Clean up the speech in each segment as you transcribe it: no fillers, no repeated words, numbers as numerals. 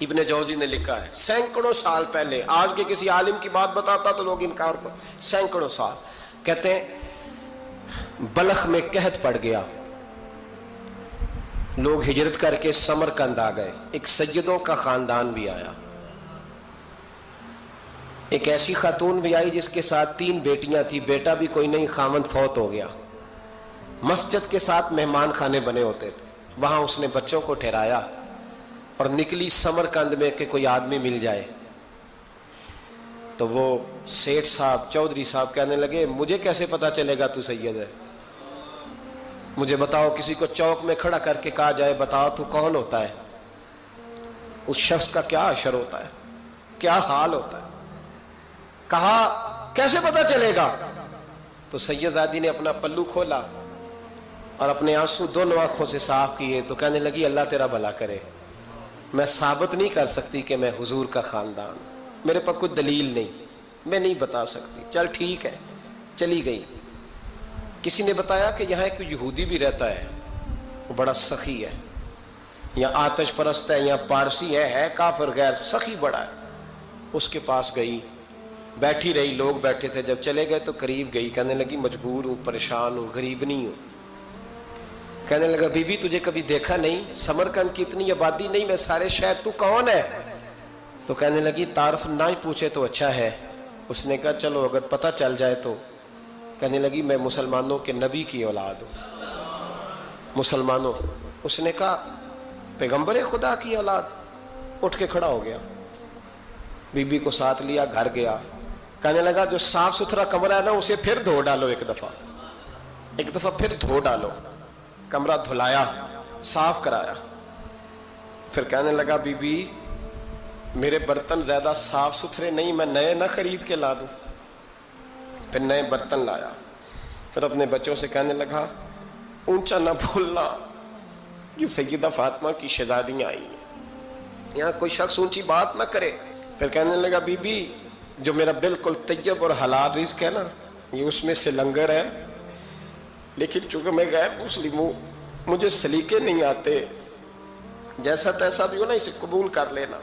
ابن جوزی نے لکھا ہے سینکڑوں سال پہلے، آج کے کسی عالم کی بات بتاتا تو لوگ انکار کو، سینکڑوں سال، کہتے ہیں بلخ میں قحط پڑ گیا، لوگ ہجرت کر کے سمرقند آ گئے، ایک سیدوں کا خاندان بھی آیا، ایک ایسی خاتون بھی آئی جس کے ساتھ 3 بیٹیاں تھی، بیٹا بھی کوئی نہیں، خاوند فوت ہو گیا، مسجد کے ساتھ مہمان خانے بنے ہوتے تھے، وہاں اس نے بچوں کو ٹھہرایا اور نکلی سمرقند میں کہ کوئی آدمی مل جائے، تو وہ سیٹھ صاحب چودھری صاحب کہنے لگے مجھے کیسے پتا چلے گا تو سید ہے، مجھے بتاؤ، کسی کو چوک میں کھڑا کر کے کہا جائے بتاؤ تو کون ہوتا ہے، اس شخص کا کیا اشر ہوتا ہے، کیا حال ہوتا ہے، کہا کیسے پتا چلے گا؟ تو سید زادی نے اپنا پلو کھولا اور اپنے آنسو دونوں آنکھوں سے صاف کیے تو کہنے لگی اللہ تیرا بھلا کرے، میں ثابت نہیں کر سکتی کہ میں حضور کا خاندان، میرے پاس کوئی دلیل نہیں، میں نہیں بتا سکتی، چل ٹھیک ہے، چلی گئی۔ کسی نے بتایا کہ یہاں ایک یہودی بھی رہتا ہے، وہ بڑا سخی ہے، یا آتش پرست ہے، یا پارسی ہے کافر غیر، سخی بڑا ہے، اس کے پاس گئی، بیٹھی رہی، لوگ بیٹھے تھے، جب چلے گئے تو قریب گئی، کہنے لگی مجبور ہوں، پریشان ہوں، غریب نہیں ہوں، کہنے لگا بی بی تجھے کبھی دیکھا نہیں، سمرقند کی اتنی آبادی نہیں، میں سارے شہر، تو کون ہے؟ تو کہنے لگی تعارف نہ ہی پوچھے تو اچھا ہے۔ اس نے کہا چلو اگر پتہ چل جائے تو، کہنے لگی میں مسلمانوں کے نبی کی اولاد ہوں، مسلمانوں، اس نے کہا پیغمبر خدا کی اولاد، اٹھ کے کھڑا ہو گیا، بی بی کو ساتھ لیا، گھر گیا، کہنے لگا جو صاف ستھرا کمرہ ہے نا اسے پھر دھو ڈالو، ایک دفعہ پھر دھو ڈالو، کمرہ دھلایا، صاف کرایا، پھر کہنے لگا بی بی میرے برتن زیادہ صاف ستھرے نہیں، میں نئے نہ خرید کے لا دوں، پھر نئے برتن لایا، پھر اپنے بچوں سے کہنے لگا اونچا نہ بھولنا کہ سیدہ فاطمہ کی شہزادیاں آئی ہیں، یہاں کوئی شخص اونچی بات نہ کرے۔ پھر کہنے لگا بی بی جو میرا بالکل طیب اور حلال رزق ہے نا، یہ اس میں سے لنگر ہے، لیکن چونکہ میں غیر مسلم ہوں، مجھے سلیقے نہیں آتے، جیسا تیسا بھی ہو نا اسے قبول کر لینا۔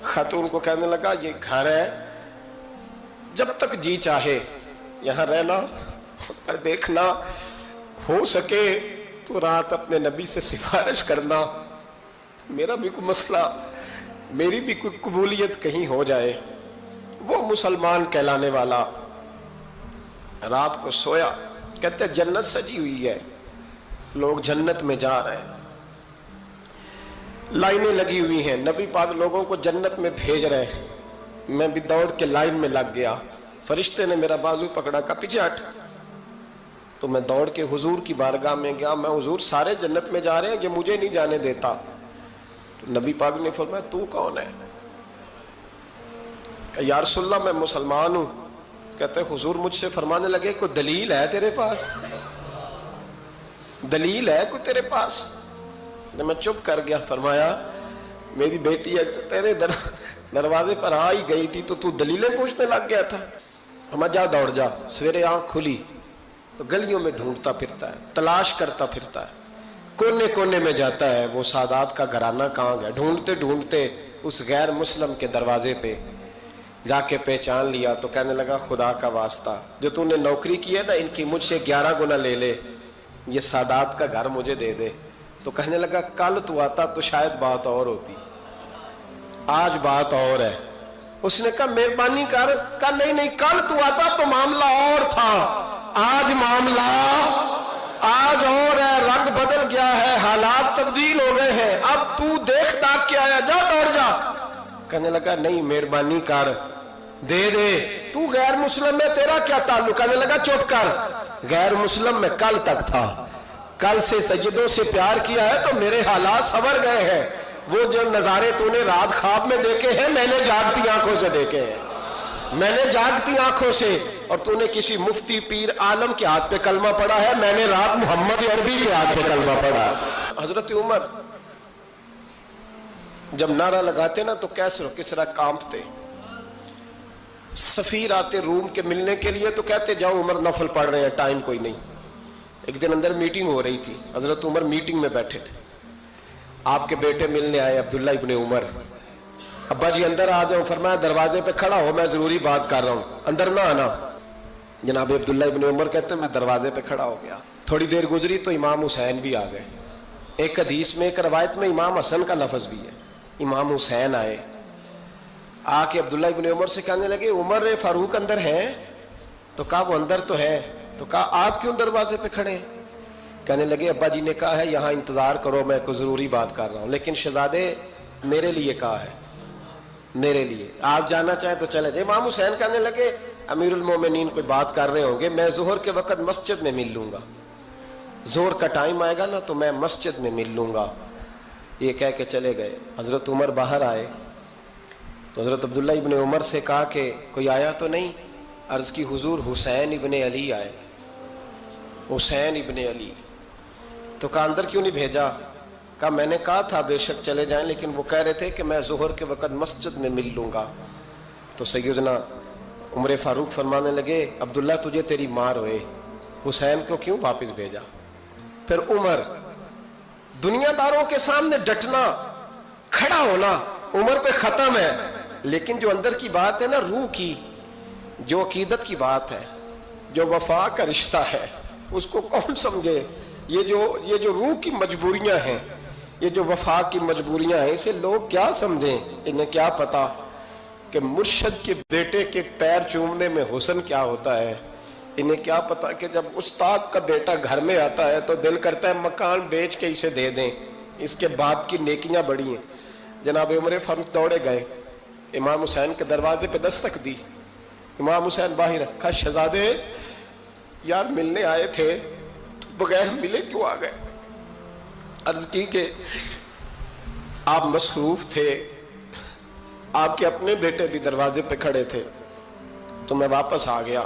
خاتون کو کہنے لگا یہ گھر ہے، جب تک جی چاہے یہاں رہنا، اور دیکھنا ہو سکے تو رات اپنے نبی سے سفارش کرنا، میرا بھی کوئی مسئلہ، میری بھی کوئی قبولیت کہیں ہو جائے۔ وہ مسلمان کہلانے والا رات کو سویا، کہتے جنت سجی ہوئی ہے، لوگ جنت میں جا رہے ہیں، لائنیں لگی ہوئی ہیں، نبی پاک لوگوں کو جنت میں بھیج رہے ہیں، میں بھی دوڑ کے لائن میں لگ گیا، فرشتے نے میرا بازو پکڑا، کہا پیچھے ہٹ، تو میں دوڑ کے حضور کی بارگاہ میں گیا، میں حضور سارے جنت میں جا رہے ہیں، یہ مجھے نہیں جانے دیتا۔ تو نبی پاک نے فرمایا تو کون ہے؟ کہ یا رسول اللہ میں مسلمان ہوں۔ کہتے حضور مجھ سے فرمانے لگے کوئی دلیل ہے تیرے پاس؟ دلیل ہے کوئی تیرے پاس؟ میں چپ کر گیا، فرمایا میری بیٹی تیرے دروازے پر آ ہی گئی تھی تو دلیلیں پوچھنے لگ گیا تھا۔ فرمایا جا دوڑ جا، سویرے آنکھ کھلی تو گلیوں میں ڈھونڈتا پھرتا ہے، تلاش کرتا پھرتا ہے، کونے کونے میں جاتا ہے وہ سادات کا گھرانہ کہاں گیا، ڈھونڈتے ڈھونڈتے اس غیر مسلم کے دروازے پہ جا کے پہچان لیا، تو کہنے لگا خدا کا واسطہ جو تو نے نوکری کی ہے نا ان کی مجھ سے 11 گنا لے لے، یہ سادات کا گھر مجھے دے دے۔ تو کہنے لگا کل تو آتا تو شاید بات اور ہوتی، آج بات اور ہے۔ اس نے کہا مہربانی کر، کہا نہیں نہیں کل تو آتا تو معاملہ اور تھا، آج معاملہ آج اور ہے، رنگ بدل گیا ہے، حالات تبدیل ہو گئے ہیں، اب تو دیکھ داکھ کے آیا، جا دوڑ جا۔ کہنے لگا نہیں مہربانی کر دے دے، تو غیر مسلم میں تیرا کیا تعلق؟ کہنے لگا چپ کر، غیر مسلم میں کل تک تھا، کل سے سجدوں سے پیار کیا ہے تو میرے حالات سنور گئے ہیں، وہ جو نظارے تو نے رات خواب میں دیکھے ہیں میں نے جاگتی آنکھوں سے دیکھے ہیں، میں نے جاگتی آنکھوں سے، اور تو نے کسی مفتی پیر عالم کے ہاتھ پہ کلمہ پڑھا ہے، میں نے رات محمد عربی کے ہاتھ پہ کلمہ پڑھا ہے۔ حضرت عمر جب نعرہ لگاتے نا تو کیسر و کسرا کانپتے، سفیر آتے روم کے ملنے کے لیے تو کہتے جاؤ عمر نفل پڑھ رہے ہیں، ٹائم کوئی نہیں۔ ایک دن اندر میٹنگ ہو رہی تھی، حضرت عمر میٹنگ میں بیٹھے تھے، آپ کے بیٹے ملنے آئے عبداللہ ابن عمر. ابا جی اندر آ جاؤ. فرمایا دروازے پہ کھڑا ہو, میں ضروری بات کر رہا ہوں, اندر نہ آنا. جناب عبداللہ ابن عمر کہتے ہیں میں دروازے پہ کھڑا ہو گیا. تھوڑی دیر گزری تو امام حسین بھی آ گئے. ایک حدیث میں ایک روایت میں امام حسن کا لفظ بھی ہے. امام حسین آئے, آ کے عبداللہ ابن عمر سے کہنے لگے عمر فاروق اندر ہے؟ تو کہا وہ اندر تو ہے. تو کہا آپ کیوں دروازے پہ کھڑے ہیں؟ کہنے لگے ابا جی نے کہا ہے یہاں انتظار کرو, میں کوئی ضروری بات کر رہا ہوں. لیکن شہزادے میرے لیے کہا ہے, میرے لیے, آپ جانا چاہیں تو چلے جائیں. امام حسین کہنے لگے امیر المومنین کوئی بات کر رہے ہوں گے, میں ظہر کے وقت مسجد میں مل لوں گا, ظہر کا ٹائم آئے گا نا تو میں مسجد میں مل لوں گا. یہ کہہ کے چلے گئے. حضرت عمر باہر آئے تو حضرت عبداللہ ابن عمر سے کہا کہ کوئی آیا تو نہیں؟ عرض کی حضور حسین ابن علی آئے. حسین ابن علی. تو کہا اندر کیوں نہیں بھیجا؟ کہا میں نے کہا تھا بے شک چلے جائیں, لیکن وہ کہہ رہے تھے کہ میں ظہر کے وقت مسجد میں مل لوں گا. تو سیدنا عمر فاروق فرمانے لگے عبداللہ تجھے تیری ماں روئے, حسین کو کیوں واپس بھیجا؟ پھر عمر, دنیا داروں کے سامنے ڈٹنا, کھڑا ہونا عمر پہ ختم ہے, لیکن جو اندر کی بات ہے نا, روح کی, جو عقیدت کی بات ہے, جو وفا کا رشتہ ہے, اس کو کون سمجھے؟ یہ جو روح کی مجبوریاں ہیں, یہ جو وفا کی مجبوریاں ہیں, اسے لوگ کیا سمجھیں؟ انہیں کیا پتا کہ مرشد کے بیٹے کے پیر چومنے میں حسن کیا ہوتا ہے. انہیں کیا پتا کہ جب استاد کا بیٹا گھر میں آتا ہے تو دل کرتا ہے مکان بیچ کے اسے دے دیں, اس کے باپ کی نیکیاں بڑی ہیں. جناب عمر فاروق دوڑے گئے, امام حسین کے دروازے پہ دستک دی. امام حسین باہر رکھا, شہزادے یار ملنے آئے تھے, بغیر ملے کیوں آ گئے؟ عرض کی کہ آپ مصروف تھے, آپ کے اپنے بیٹے بھی دروازے پہ کھڑے تھے, تو میں واپس آ گیا.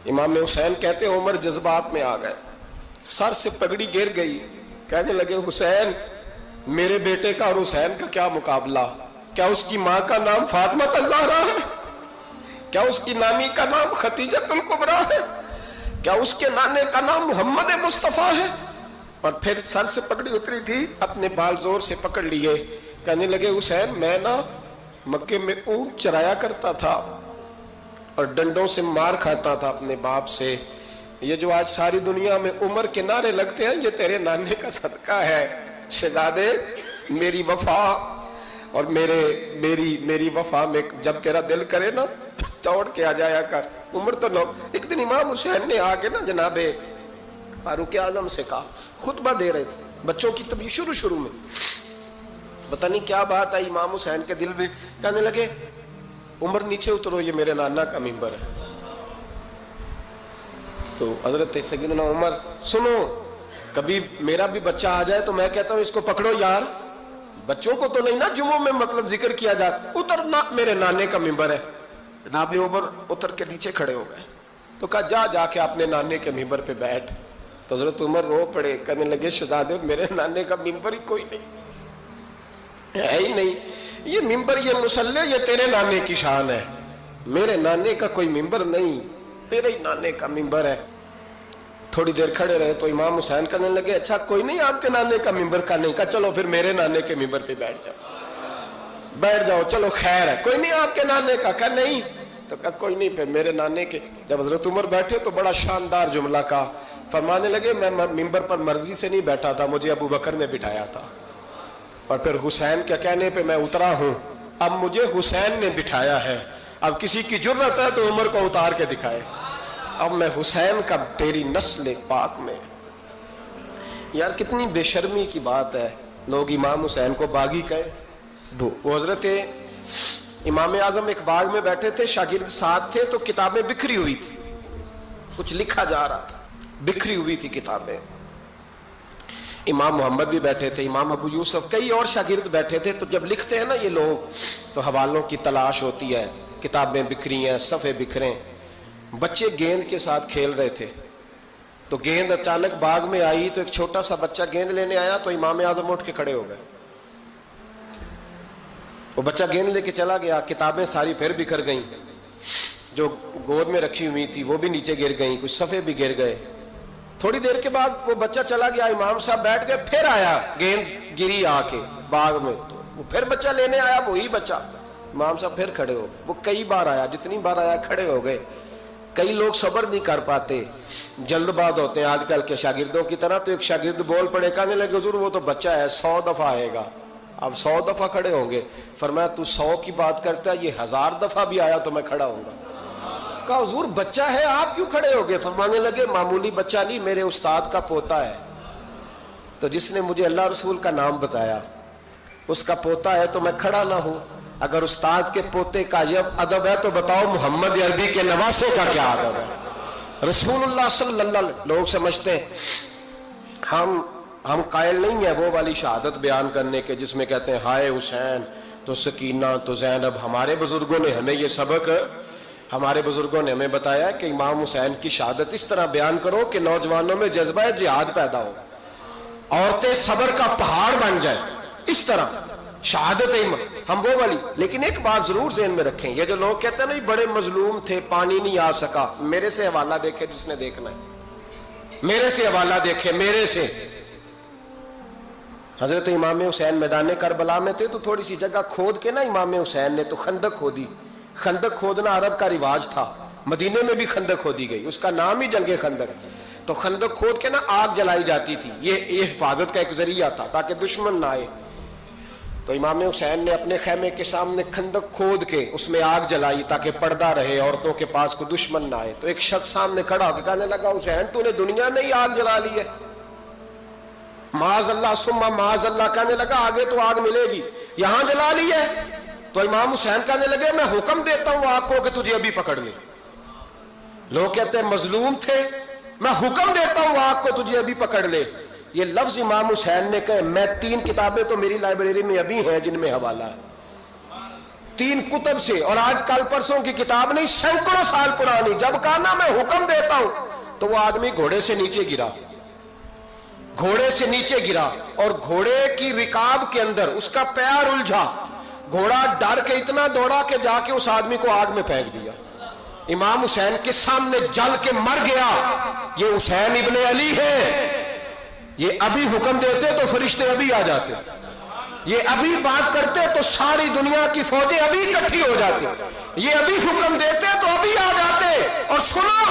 امام حسین کہتے عمر جذبات میں آ گئے, سر سے پگڑی گر گئی. کہنے لگے حسین, میرے بیٹے کا اور حسین کا کیا مقابلہ؟ کیا اس کی ماں کا نام فاطمہ الزہرا ہے؟ کیا اس کی نانی کا نام خدیجہ الکبریٰ ہے؟ کیا اس کے نانے کا نام محمد مصطفیٰ ہے؟ اور پھر سر سے پگڑی اتری تھی, اپنے بال زور سے پکڑ لیے. کہنے لگے حسین میں نا مکے میں اونٹ چرایا کرتا تھا اور ڈنڈوں سے مار کھاتا تھا اپنے باپ سے. یہ جو آج ساری دنیا میں عمر کے نعرے لگتے ہیں, یہ تیرے نانے کا صدقہ ہے. شہزادے میری وفا اور میری وفا میں جب تیرا دل کرے نا توڑ کے آ جایا کر. عمر تو لوگ, ایک دن امام حسین نے آ کے نا جناب فاروق اعظم سے کہا, خطبہ دے رہے تھے بچوں کی تبھی شروع میں, پتہ نہیں کیا بات آئی امام حسین کے دل میں. کہنے لگے عمر نیچے اترو, یہ میرے نانا کا ممبر ہے. تو حضرت سیدنا عمر, سنو کبھی میرا بھی بچہ آ جائے تو میں کہتا ہوں اس کو پکڑو یار, بچوں کو تو نہیں نا جمعوں میں مطلب ذکر کیا جاتا, اترنا میرے نانے کا ممبر ہے. جناب عمر اتر کے نیچے کھڑے ہو گئے. تو کہا جا کے اپنے نانے کے ممبر پہ بیٹھ. تو حضرت عمر رو پڑے, کہنے لگے شہزادے میرے نانے کا ممبر ہی کوئی نہیں ہے ہی نہیں, یہ ممبر یہ مصلی یہ تیرے نانے کی شان ہے, میرے نانے کا کوئی ممبر نہیں, تیرے ہی نانے کا ممبر ہے. تھوڑی دیر کھڑے رہے تو امام حسین کہنے لگے اچھا کوئی نہیں آپ کے نانے کا ممبر کا نہیں. کہا چلو پھر میرے نانے کے ممبر پہ بیٹھ جاؤ, چلو خیر ہے. کوئی نہیں آپ کے نانے کا؟ کہا نہیں. تو کہا کوئی نہیں پھر میرے نانے کے. جب حضرت عمر بیٹھے تو بڑا شاندار جملہ کہا, فرمانے لگے میں ممبر پر مرضی سے نہیں بیٹھا تھا, مجھے ابو بکر نے بٹھایا تھا, اور پھر حسین کے کہنے پہ میں اترا ہوں, اب مجھے حسین نے بٹھایا ہے. اب کسی کی جرت ہے تو عمر کو اتار کے دکھائے, اب میں حسین کا تیری نسل پاک میں. یار کتنی بے شرمی کی بات ہے, لوگ امام حسین کو باغی کہے. وہ حضرت امام اعظم ایک باغ میں بیٹھے تھے, شاگرد ساتھ تھے, تو کتابیں بکھری ہوئی تھی, کچھ لکھا جا رہا تھا, بکھری ہوئی تھی کتابیں. امام محمد بھی بیٹھے تھے, امام ابو یوسف, کئی اور شاگرد بیٹھے تھے. تو جب لکھتے ہیں نا یہ لوگ تو حوالوں کی تلاش ہوتی ہے, کتابیں بکھری ہیں, صفحے بکھرے. بچے گیند کے ساتھ کھیل رہے تھے, تو گیند اچانک باغ میں آئی, تو ایک چھوٹا سا بچہ گیند لینے آیا, تو امام اعظم اٹھ کے کھڑے ہو گئے. وہ بچہ گیند لے کے چلا گیا, کتابیں ساری پھر بکھر گئیں, جو گود میں رکھی ہوئی تھی وہ بھی نیچے گر گئیں, کچھ صفحے بھی گر گئے. تھوڑی دیر کے بعد وہ بچہ چلا گیا, امام صاحب بیٹھ گئے, پھر آیا, گیند گری آ کے باغ میں, تو وہ پھر بچہ لینے آیا, وہی بچہ. امام صاحب پھر کھڑے ہو گئے. وہ کئی بار آیا, جتنی بار آیا کھڑے ہو گئے. کئی لوگ صبر نہیں کر پاتے, جلد باز ہوتے ہیں آج کل کے شاگردوں کی طرح. تو ایک شاگرد بول پڑے, کہنے لگے حضور وہ تو بچہ ہے 100 دفعہ آئے گا. اب 100 دفعہ کھڑے ہوں گے. فرمایا تو 100 کی بات کرتا ہے, یہ 1000 دفعہ بھی آیا تو میں کھڑا ہوں گا. کہا حضور بچہ ہے آپ کیوں کھڑے ہو گئے؟ فرمانے لگے معمولی بچہ نہیں, میرے استاد کا پوتا ہے. تو جس نے مجھے اللہ رسول کا نام بتایا اس کا پوتا ہے تو میں کھڑا نہ ہوں. اگر استاد کے پوتے کا یہ ادب ہے تو بتاؤ محمد عربی کے نواسے کا کیا ادب ہے؟ رسول اللہ صلی اللہ علیہ وسلم. لوگ سمجھتے ہیں ہم قائل نہیں ہیں وہ والی شہادت بیان کرنے کے جس میں کہتے ہیں ہائے حسین تو سکینہ تو زینب. ہمارے بزرگوں نے ہمیں یہ سبق, ہمارے بزرگوں نے ہمیں بتایا کہ امام حسین کی شہادت اس طرح بیان کرو کہ نوجوانوں میں جذبہ جہاد پیدا ہو, عورتیں صبر کا پہاڑ بن جائیں. اس طرح شہادت ہم وہ والی. لیکن ایک بات ضرور ذہن میں رکھیں, یہ جو لوگ کہتے ہیں نا بڑے مظلوم تھے پانی نہیں آ سکا, میرے سے حوالہ دیکھے جس نے دیکھنا ہے, میرے سے حوالہ دیکھے. میرے سے حضرت امام حسین میدان کربلا میں تھے تو تھوڑی سی جگہ کھود کے نا امام حسین نے تو خندق کھودی. خندق کھودنا عرب کا رواج تھا, مدینے میں بھی خندق کھودی گئی, اس کا نام ہی جنگ خندق. تو خندق کھود کے نا آگ جلائی جاتی تھی, یہ حفاظت کا ایک ذریعہ تھا تاکہ دشمن نہ آئے. تو امام حسین نے اپنے خیمے کے سامنے خندق کھود کے اس میں آگ جلائی تاکہ پردہ رہے, عورتوں کے پاس کوئی دشمن نہ آئے. تو ایک شخص سامنے کھڑا ہو کے کہنے لگا حسین تو نے دنیا میں ہی آگ جلا لی ہے. معاذ اللہ ثم معاذ اللہ. کہنے لگا آگے تو آگ ملے گی, یہاں جلا لی ہے. تو امام حسین کہنے لگے میں حکم دیتا ہوں آگ کو کہ تجھے ابھی پکڑ لے. لوگ کہتے ہیں مظلوم تھے, میں حکم دیتا ہوں آگ کو تجھے ابھی پکڑ لے. یہ لفظ امام حسین نے کہے. میں 3 کتابیں تو میری لائبریری میں ابھی ہیں جن میں حوالہ ہے, 3 کتب سے, اور آج کل پرسوں کی کتاب نہیں, سینکڑوں سال پرانی. جب کہا نا میں حکم دیتا ہوں تو وہ آدمی گھوڑے سے نیچے گرا, گھوڑے سے نیچے گرا, اور گھوڑے کی رکاب کے اندر اس کا پیر الجھا. گھوڑا ڈر کے اتنا دوڑا کہ جا کے اس آدمی کو آگ میں پھینک دیا. امام حسین کے سامنے جل کے مر گیا. یہ حسین ابن علی ہے. یہ ابھی حکم دیتے تو فرشتے ابھی آ جاتے, یہ ابھی بات کرتے تو ساری دنیا کی فوجیں ابھی اکٹھی ہو جاتی, یہ ابھی حکم دیتے تو ابھی آ جاتے. اور سنو,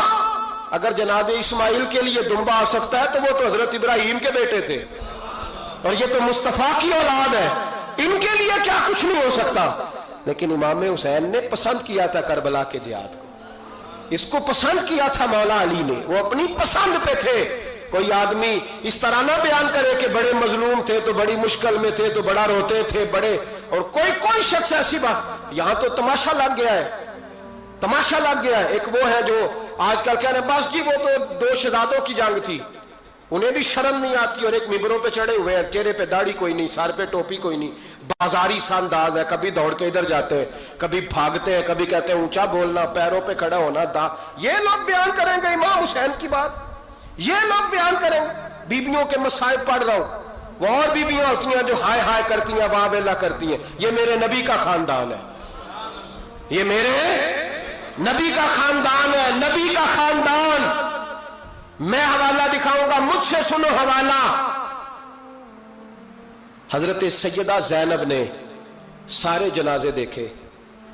اگر جناب اسماعیل کے لیے دمبا آ سکتا ہے تو وہ تو حضرت ابراہیم کے بیٹے تھے, اور یہ تو مصطفیٰ کی اولاد ہے, ان کے لیے کیا کچھ نہیں ہو سکتا. لیکن امام حسین نے پسند کیا تھا کربلا کے جہاد کو, اس کو پسند کیا تھا مولا علی نے, وہ اپنی پسند پہ تھے. کوئی آدمی اس طرح نہ بیان کرے کہ بڑے مظلوم تھے تو بڑی مشکل میں تھے تو بڑا روتے تھے بڑے, اور کوئی شخص ایسی بات. یہاں تو تماشا لگ گیا ہے, تماشا لگ گیا ہے. ایک وہ ہے جو آج کل کہہ رہے بس جی وہ تو 2 شہزادوں کی جنگ تھی, انہیں بھی شرم نہیں آتی, اور ایک ممبروں پہ چڑھے ہوئے ہیں, چہرے پہ داڑھی کوئی نہیں, سر پہ ٹوپی کوئی نہیں, بازاری سا انداز ہے, کبھی دوڑ کے ادھر جاتے ہیں, کبھی بھاگتے ہیں, کبھی کہتے ہیں اونچا بولنا, پیروں پہ کھڑا ہونا. یہ لوگ بیان کریں گے امام حسین کی بات, یہ لوگ بیان کریں. بیبیوں کے مصائب پڑھ رہا ہوں, وہ اور بیبیاں ہوتی ہیں جو ہائے ہائے کرتی ہیں, واہ بیلا کرتی ہیں. یہ میرے نبی کا خاندان ہے, یہ میرے نبی کا خاندان ہے, نبی کا خاندان. میں حوالہ دکھاؤں گا, مجھ سے سنو حوالہ. حضرت سیدہ زینب نے سارے جنازے دیکھے,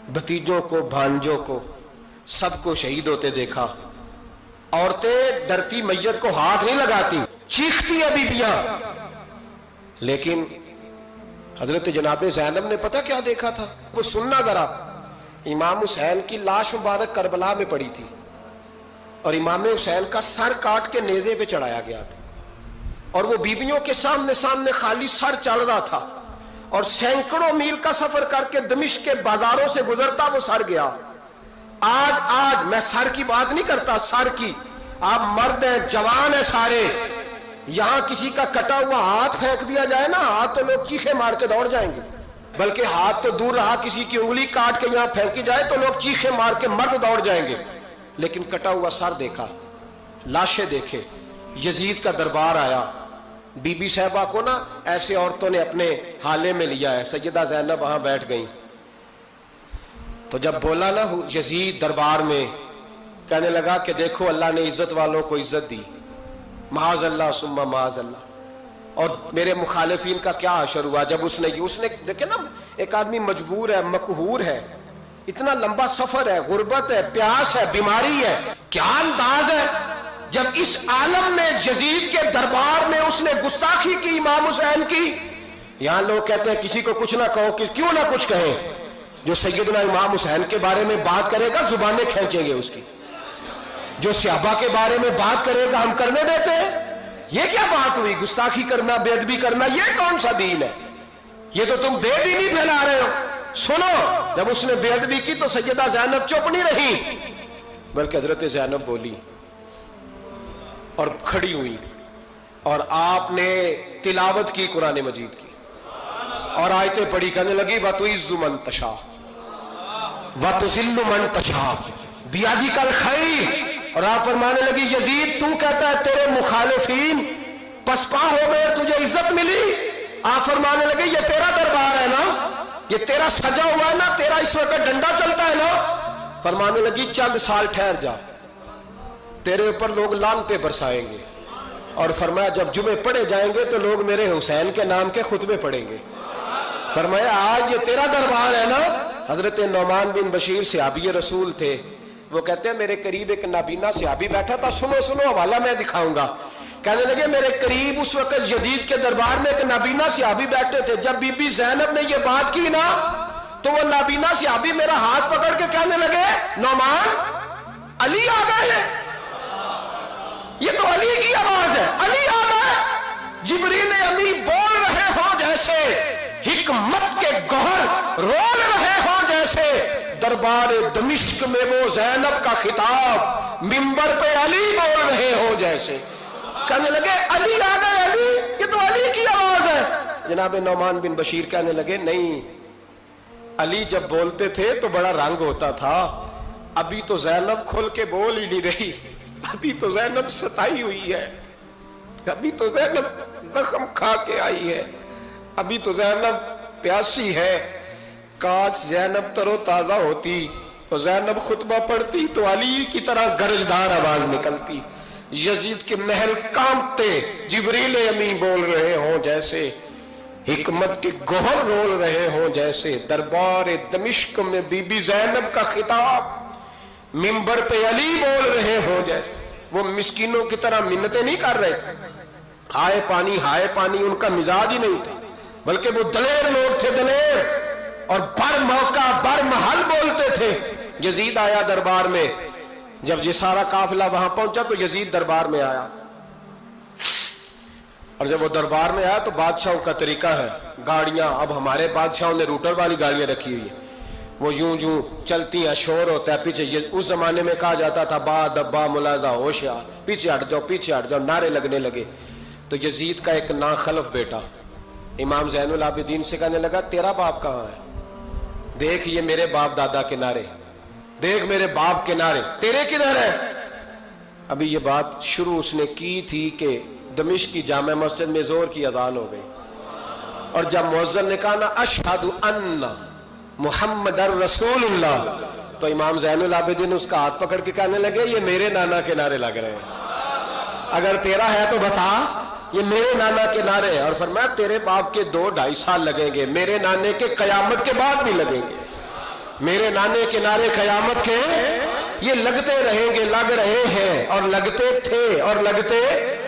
بھتیجوں کو, بھانجوں کو, سب کو شہید ہوتے دیکھا. عورتیں ڈرتی میت کو ہاتھ نہیں لگاتی, چیختی ہیں بیبیاں. لیکن حضرت جناب زینب نے پتہ کیا دیکھا تھا؟ وہ سننا ذرا. امام حسین کی لاش مبارک کربلا میں پڑی تھی, اور امام حسین کا سر کاٹ کے نیزے پہ چڑھایا گیا تھا, اور وہ بیبیوں کے سامنے خالی سر چڑھ رہا تھا, اور سینکڑوں میل کا سفر کر کے دمشق کے بازاروں سے گزرتا وہ سر گیا. آج میں سر کی بات نہیں کرتا, سر کی. آپ مرد ہیں, جوان ہیں سارے, یہاں کسی کا کٹا ہوا ہاتھ پھینک دیا جائے نا, ہاتھ تو لوگ چیخے مار کے دوڑ جائیں گے. بلکہ ہاتھ تو دور رہا, کسی کی انگلی کاٹ کے یہاں پھینکی جائے تو لوگ چیخے مار کے مرد دوڑ جائیں گے. لیکن کٹا ہوا سر دیکھا, لاشیں دیکھے. یزید کا دربار آیا, بی بی صاحبہ کو نا ایسے عورتوں نے اپنے حالے میں لیا ہے. سیدہ زینب وہاں بیٹھ گئیں. تو جب بولا نا یزید دربار میں, کہنے لگا کہ دیکھو اللہ نے عزت والوں کو عزت دی, معاذ اللہ ثم معاذ اللہ۔ اور میرے مخالفین کا کیا حشر ہوا جب اس نے دیکھیں نا، ایک آدمی مجبور ہے، مقہور ہے، اتنا لمبا سفر ہے، غربت ہے، پیاس ہے، بیماری ہے، کیا انداز ہے جب اس عالم میں یزید کے دربار میں اس نے گستاخی کی امام حسین کی۔ یہاں لوگ کہتے ہیں کسی کو کچھ نہ کہو، کہ کیوں نہ کچھ کہیں، جو سیدنا امام حسین کے بارے میں بات کرے گا زبانیں کھینچیں گے اس کی، جو صحابہ کے بارے میں بات کرے گا ہم کرنے دیتے ہیں۔ یہ کیا بات ہوئی؟ گستاخی کرنا، بے ادبی کرنا، یہ کون سا دین ہے؟ یہ تو تم بے دینی پھیلا رہے ہو۔ سنو، جب اس نے بے ادبی کی تو سیدہ زینب چپ نہیں رہی، بلکہ حضرت زینب بولی اور کھڑی ہوئی، اور آپ نے تلاوت کی قرآن مجید کی اور آیتیں پڑھی، کہنے لگی وَتُعِزُّ مَن تَشَاءُ وَتُذِلُّ مَن تَشَاءُ بِیَدِکَ الْخَیرُ۔ اور آپ فرمانے لگی یزید تو کہتا ہے تیرے مخالفین پسپا ہو گئے، تجھے عزت ملی۔ آپ فرمانے لگے یہ تیرا دربار ہے نا، یہ تیرا سجا ہوا ہے نا، تیرا اس وقت ڈنڈا چلتا ہے نا۔ فرمانے لگی چند سال ٹھہر جا، تیرے اوپر لوگ لعنتیں برسائیں گے، اور فرمایا جب جمعے پڑھے جائیں گے تو لوگ میرے حسین کے نام کے خطبے پڑھیں گے۔ فرمایا آج یہ تیرا دربار ہے نا۔ حضرت نعمان بن بشیر صحابی رسول تھے، وہ کہتے ہیں میرے قریب ایک نابینا صحابی بیٹھا تھا، سنو سنو حوالہ میں دکھاؤں گا۔ کہنے لگے میرے قریب اس وقت یزید کے دربار میں ایک نابینا صحابی بیٹھے تھے، جب بی بی زینب نے یہ بات کی نا تو وہ نابینا صحابی میرا ہاتھ پکڑ کے کہنے لگے نعمان علی آ گئے، یہ تو علی کی آواز ہے، علی آ گئے۔ جبریل امی بول رہے ہوں جیسے، حکمت کے گوہر رول رہے ہوں جیسے، دربار دمشق میں وہ زینب کا خطاب منبر پہ علی بول رہے ہوں جیسے۔ کہنے لگے علی آ گئے، علی، یہ تو علی کی آواز ہے۔ جناب نعمان بن بشیر کہنے لگے نہیں، علی جب بولتے تھے تو بڑا رنگ ہوتا تھا، ابھی تو زینب کھل کے بول ہی نہیں رہی، ابھی تو زینب ستائی ہوئی ہے، ابھی تو زینب زخم کھا کے آئی ہے، ابھی تو زینب پیاسی ہے۔ کاش زینب تر و تازہ ہوتی تو زینب خطبہ پڑھتی تو علی کی طرح گرجدار آواز نکلتی۔ یزید کے محل کانپتے، جبریل امی بول رہے ہوں جیسے، حکمت کے گوہر رول رہے ہوں جیسے، دربار دمشق میں بی بی زینب کا خطاب منبر پہ علی بول رہے ہوں جیسے۔ وہ مسکینوں کی طرح منتیں نہیں کر رہے تھے، ہائے پانی ان کا مزاج ہی نہیں تھا، بلکہ وہ دلیر لوگ تھے، دلیر، اور بر موقع بر محل بولتے تھے۔ یزید آیا دربار میں، جب یہ سارا قافلہ وہاں پہنچا تو یزید دربار میں آیا، اور جب وہ دربار میں آیا تو بادشاہوں کا طریقہ ہے، گاڑیاں، اب ہمارے بادشاہوں نے روٹر والی گاڑیاں رکھی ہوئی ہیں، وہ یوں چلتی ہیں، شور ہوتا ہے پیچھے۔ اس زمانے میں کہا جاتا تھا با دبا ملاحظہ ہوشیار، پیچھے ہٹ جاؤ، نعرے لگنے لگے۔ تو یزید کا ایک ناخلف بیٹا امام زین العابدین سے کہنے لگا تیرا باپ کہاں ہے؟ دیکھ یہ میرے باپ دادا کے نعرے، دیکھ میرے باپ کے نعرے، تیرے کدھر ہے؟ ابھی یہ بات شروع اس نے کی تھی کہ دمشق کی جامع مسجد میں زور کی اذان ہو گئی، اور جب مؤذن نے کہا نا اشہد ان محمد رسول اللہ، تو امام زین العابدین اس کا ہاتھ پکڑ کے کہنے لگے یہ میرے نانا کے نعرے لگ رہے ہیں، اگر تیرا ہے تو بتا، یہ میرے نانا کے نعرے ہیں۔ اور فرمایا تیرے باپ کے 2-2.5 سال لگیں گے، میرے نانے کے قیامت کے بعد بھی لگیں گے، میرے نانے کے نعرے قیامت کے یہ لگتے رہیں گے، لگ رہے ہیں اور لگتے تھے اور لگتے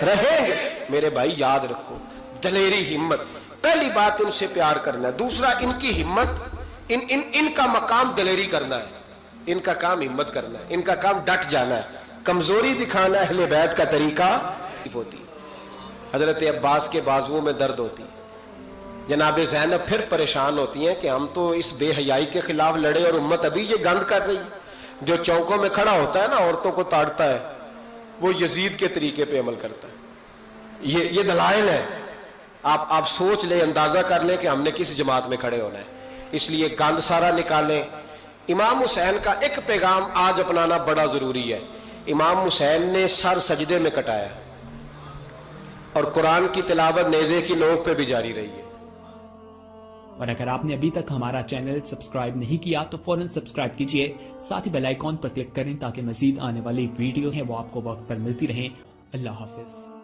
رہیں گے۔ میرے بھائی یاد رکھو، دلیری، ہمت، پہلی بات ان سے پیار کرنا ہے، دوسرا ان کی ہمت، ان کا مقام دلیری کرنا ہے، ان کا کام ہمت کرنا ہے، ان کا کام ڈٹ جانا ہے، کمزوری دکھانا اہل بیت کا طریقہ ہوتی۔ حضرت عباس کے بازوؤں میں درد ہوتی، جناب زینب پھر پریشان ہوتی ہیں کہ ہم تو اس بے حیائی کے خلاف لڑے اور امت ابھی یہ گند کر رہی ہے۔ جو چوکوں میں کھڑا ہوتا ہے نا عورتوں کو تاڑتا ہے، وہ یزید کے طریقے پہ عمل کرتا ہے۔ یہ دلائل ہے، آپ سوچ لیں، اندازہ کر لیں کہ ہم نے کس جماعت میں کھڑے ہونا ہے۔ اس لیے گند سارا نکالیں۔ امام حسین کا ایک پیغام آج اپنانا بڑا ضروری ہے۔ امام حسین نے سر سجدے میں کٹایا اور قرآن کی تلاوت نیزے کی نوک پہ بھی جاری رہی ہے۔ اور اگر آپ نے ابھی تک ہمارا چینل سبسکرائب نہیں کیا تو فوراً سبسکرائب کیجئے، ساتھ ہی بیل آئیکن پر کلک کریں تاکہ مزید آنے والی ویڈیو ہیں وہ آپ کو وقت پر ملتی رہیں۔ اللہ حافظ۔